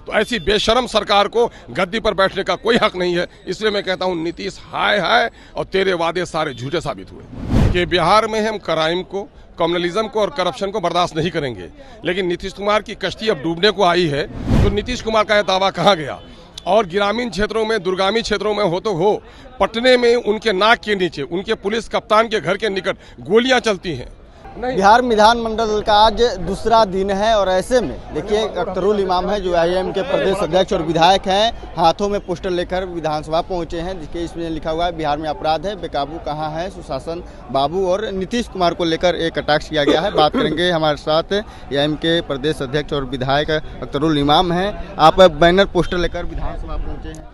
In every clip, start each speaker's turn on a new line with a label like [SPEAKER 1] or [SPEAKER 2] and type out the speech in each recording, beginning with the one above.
[SPEAKER 1] तो ऐसी बेशर्म सरकार को गद्दी पर बैठने का कोई हक नहीं है। इसलिए मैं कहता हूं नीतीश हाय हाय और तेरे वादे सारे झूठे साबित हुए कि बिहार में हम क्राइम को, कम्युनलिज्म को और करप्शन को बर्दाश्त नहीं करेंगे। लेकिन नीतीश कुमार की कश्ती अब डूबने को आई है तो नीतीश कुमार का यह दावा कहाँ गया। और ग्रामीण क्षेत्रों में, दुर्गामी क्षेत्रों में हो तो हो, पटने में उनके नाक के नीचे, उनके पुलिस कप्तान के घर के निकट गोलियां चलती हैं।
[SPEAKER 2] बिहार विधानमंडल का आज दूसरा दिन है और ऐसे में देखिए अख्तरुल इमाम है जो IIM के प्रदेश अध्यक्ष और विधायक हैं, हाथों में पोस्टर लेकर विधानसभा पहुंचे हैं जिसके इसमें लिखा हुआ है बिहार में अपराध है, बेकाबू कहाँ है सुशासन बाबू। और नीतीश कुमार को लेकर एक कटाक्ष किया गया है। बात करेंगे, हमारे साथ IIM के प्रदेश अध्यक्ष और विधायक अख्तरुल इमाम हैं। आप बैनर पोस्टर लेकर विधानसभा पहुँचे हैं।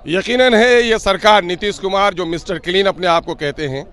[SPEAKER 1] यकीनन है ये सरकार, नीतीश कुमार जो मिस्टर क्लीन अपने आप को कहते हैं,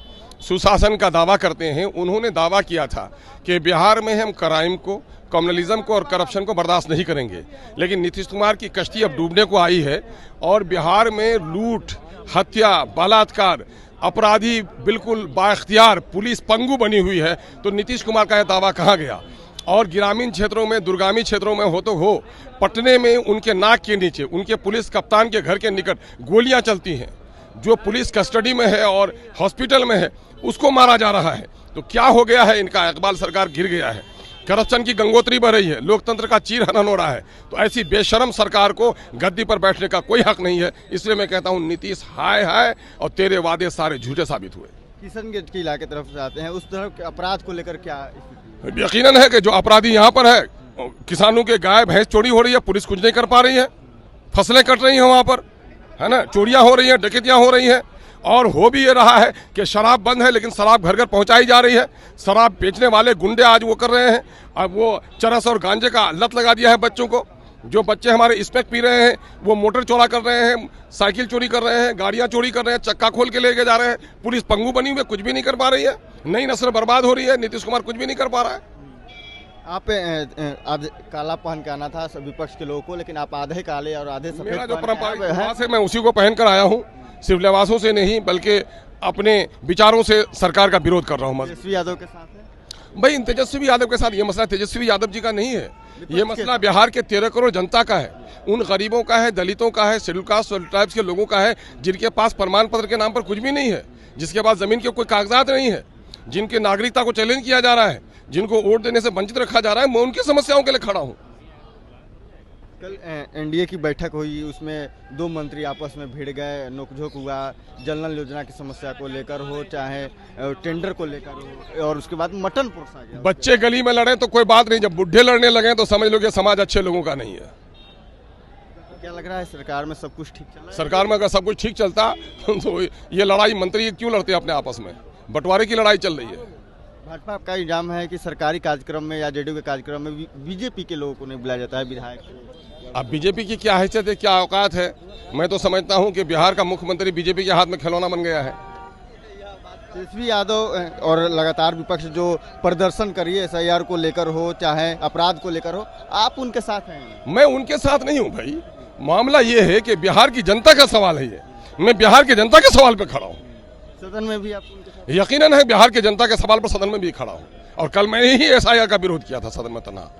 [SPEAKER 1] सुशासन का दावा करते हैं, उन्होंने दावा किया था कि बिहार में हम क्राइम को, कम्युनलिज्म को और करप्शन को बर्दाश्त नहीं करेंगे। लेकिन नीतीश कुमार की कश्ती अब डूबने को आई है और बिहार में लूट, हत्या, बलात्कार, अपराधी बिल्कुल बाइख्तियार, पुलिस पंगु बनी हुई है। तो नीतीश कुमार का यह दावा कहाँ गया। और ग्रामीण क्षेत्रों में, दुर्गामी क्षेत्रों में हो तो हो, पटने में उनके नाक के नीचे, उनके पुलिस कप्तान के घर के निकट गोलियां चलती हैं। जो पुलिस कस्टडी में है और हॉस्पिटल में है उसको मारा जा रहा है। तो क्या हो गया है इनका, इकबाल सरकार गिर गया है, करप्शन की गंगोत्री बह रही है, लोकतंत्र का चीर हनन हो रहा है। तो ऐसी बेशर्म सरकार को गद्दी पर बैठने का कोई हक नहीं है। इसलिए मैं कहता हूं नीतीश हाय हाय और तेरे वादे सारे झूठे साबित हुए।
[SPEAKER 2] किशनगंज के इलाके तरफ से आते हैं, उस तरफ के अपराध को लेकर क्या स्थिति है?
[SPEAKER 1] यकीनन है कि जो अपराधी यहाँ पर है, किसानों के गाय भैंस चोरी हो रही है, पुलिस कुछ नहीं कर पा रही है, फसलें कट रही हैं वहाँ पर, है ना, चोरियां हो रही हैं, डकैतियां हो रही हैं। और हो भी ये रहा है कि शराब बंद है लेकिन शराब घर घर पहुंचाई जा रही है। शराब बेचने वाले गुंडे आज वो कर रहे हैं, अब वो चरस और गांजे का लत लगा दिया है बच्चों को। जो बच्चे हमारे स्पेक पी रहे हैं वो मोटर चोरा कर रहे हैं, साइकिल चोरी कर रहे हैं, गाड़ियां चोरी कर रहे हैं, चक्का खोल के लेके जा रहे हैं। पुलिस पंगु बनी हुई है, कुछ भी नहीं कर पा रही है। नई नस्ल बर्बाद हो रही है, नीतीश कुमार कुछ भी नहीं कर पा रहा है।
[SPEAKER 2] आप आज काला पहन के आना था विपक्ष के लोगों को, लेकिन आप आधे काले और आधे सफेद।
[SPEAKER 1] मेरा जो परंपरा से मैं उसी को पहन कर आया हूँ, सिर्फ लिबासों से नहीं बल्कि अपने विचारों से सरकार का विरोध कर रहा हूँ।
[SPEAKER 2] तेजस्वी यादव के साथ है
[SPEAKER 1] भाई, तेजस्वी यादव के साथ ये मसला तेजस्वी यादव जी का नहीं है, ये मसला बिहार के 13 करोड़ जनता का है, उन गरीबों का है, दलितों का है, शेड्यूल कास्ट और ट्राइब्स के लोगों का है जिनके पास प्रमाण पत्र के नाम पर कुछ भी नहीं है, जिसके पास जमीन के कोई कागजात नहीं है, जिनके नागरिकता को चैलेंज किया जा रहा है, जिनको वोट देने से वंचित रखा जा रहा है। मैं उनकी समस्याओं के लिए खड़ा हूँ।
[SPEAKER 2] कल NDA की बैठक हुई, उसमें 2 मंत्री आपस में भिड़ गए, नोकझोंक हुआ, जल नल योजना की समस्या को लेकर हो, चाहे टेंडर को लेकर हो, और उसके बाद मटन परोसा गया। बच्चे
[SPEAKER 1] गली में लड़े तो कोई बात नहीं, जब बुढ़े लड़ने लगे तो समझ लो कि समाज अच्छे लोगों का नहीं है।
[SPEAKER 2] क्या लग रहा है सरकार में सब कुछ ठीक चल रहा है?
[SPEAKER 1] सरकार में अगर सब कुछ ठीक चलता तो ये लड़ाई मंत्री क्यों लड़ते अपने आपस में, बंटवारे की लड़ाई चल रही है।
[SPEAKER 2] भाजपा का इल्जाम है कि सरकारी कार्यक्रम में या JDU के कार्यक्रम में BJP के लोगों को नहीं बुलाया जाता है, विधायक को।
[SPEAKER 1] अब BJP की क्या हैसियत है, क्या औकात है। मैं तो समझता हूं कि बिहार का मुख्यमंत्री BJP के हाथ में खिलौना बन गया है।
[SPEAKER 2] तेजस्वी यादव और लगातार विपक्ष जो प्रदर्शन करिए SIR को लेकर हो, चाहे अपराध को लेकर हो, आप उनके साथ हैं?
[SPEAKER 1] मैं उनके साथ नहीं हूँ भाई, मामला ये है कि बिहार की जनता का सवाल है ये, मैं बिहार की जनता के सवाल पे खड़ा हूँ।
[SPEAKER 2] सदन में भी आप उनके साथ?
[SPEAKER 1] यकीनन है, बिहार के जनता के सवाल पर सदन में भी खड़ा हूँ और कल मैंने ही SIR का विरोध किया था सदन में तना।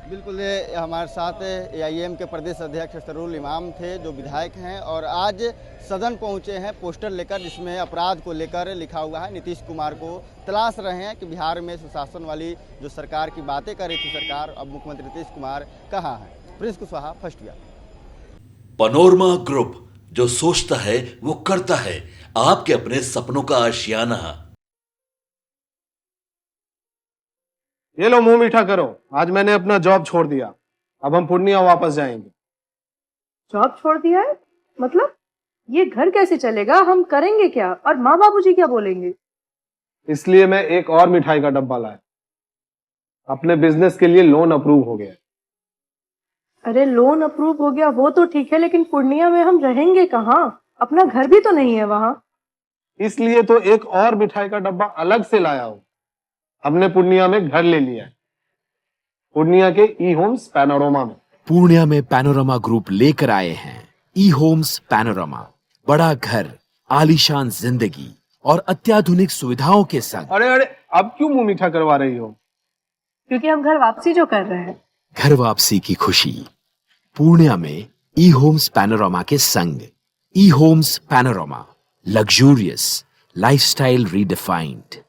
[SPEAKER 2] बिल्कुल, ये हमारे साथ AIM के प्रदेश अध्यक्ष अख्तरुल इमाम थे जो विधायक हैं और आज सदन पहुंचे हैं पोस्टर लेकर जिसमें अपराध को लेकर लिखा हुआ है। नीतीश कुमार को तलाश रहे हैं कि बिहार में सुशासन वाली जो सरकार की बातें कर रही थी सरकार, अब मुख्यमंत्री नीतीश कुमार कहाँ हैं। Prince Kushwaha, first year.
[SPEAKER 3] Panorama group, जो सोचता है वो करता है, आपके अपने सपनों का आशियाना।
[SPEAKER 4] ये लो, मुंह मीठा करो, आज मैंने अपना जॉब छोड़ दिया, अब हम पूर्णिया वापस जाएंगे।
[SPEAKER 5] जॉब छोड़ दिया है? मतलब ये घर कैसे चलेगा, हम करेंगे क्या, और माँ बाबूजी क्या बोलेंगे?
[SPEAKER 4] इसलिए मैं एक और मिठाई का डब्बा लाया, अपने बिजनेस के लिए लोन अप्रूव हो गया।
[SPEAKER 5] अरे लोन अप्रूव हो गया वो तो ठीक है, लेकिन पूर्णिया में हम रहेंगे कहाँ? अपना घर भी तो नहीं है वहाँ।
[SPEAKER 4] इसलिए तो एक और मिठाई का डब्बा अलग से लाया हूं, हमने पूर्णिया में घर ले लिया है, पूर्णिया के E-होम्स पैनोरमा में।
[SPEAKER 6] पूर्णिया में पैनोरमा ग्रुप लेकर आए हैं E-होम्स पैनोरमा, बड़ा घर, आलीशान जिंदगी और अत्याधुनिक सुविधाओं के संग।
[SPEAKER 4] अरे अब क्यों मुंह मीठा करवा रही हो?
[SPEAKER 5] क्योंकि हम घर वापसी जो कर रहे हैं।
[SPEAKER 6] घर वापसी की खुशी पूर्णिया में ई होम्स पैनोरामा के संग। ई homes panorama, luxurious lifestyle redefined.